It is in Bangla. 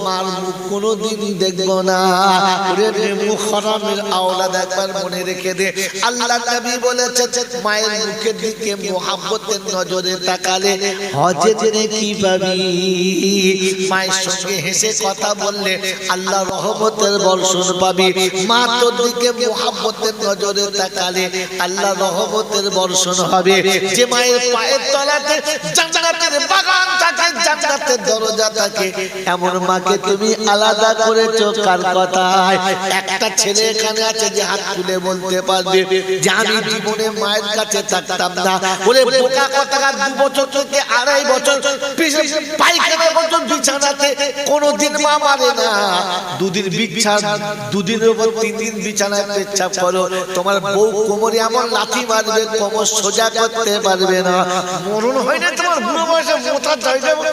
মার মুখ কোনোদিন দেখবো না। ওরে মুখ হারামের আওলাদ একবার মনে রেখে দে। আল্লাহ নবী বলেছে মায়ের মুখের দিকে মোহাব্বতের নজরে তাকালে হজে নেকি পাবি। মায়ের সঙ্গে হেসে কথা বললে আল্লাহ রহমতের বর্ষণ পাবি। মা তোর দিকে মোহাব্বতের নজরে তাকালে আল্লাহ রহমতের বর্ষণ হবে। যে মায়ের পায়ের তলাতে জান্নাতের বাগান থাকে, জান্নাতের দরজা থাকে, এমন মাকে তুমি আলাদা করেছো কার কথায়? একটা ছেলে এখানে আছে যে হাত তুলে বলতে পারবে যে আমি জীবনে মায়ের কাছে থাকতাম না। বলে বোকা কথাকার 2 বছর থেকে 2.5 বছর পায়খানা বছর বিছানাতে কোনোদিন মা মারে না। 2 দিন বিছানা, 2 দিনের উপর 3 দিন বিছানায় পেচ্ছাপ করো, তোমার বউ কোমরে এমন লাথি মারবে কোমর সোজা করতে পারবে না। মরণ হয় না তোমার বুড়ো বয়সে মোটা যাই যাবে।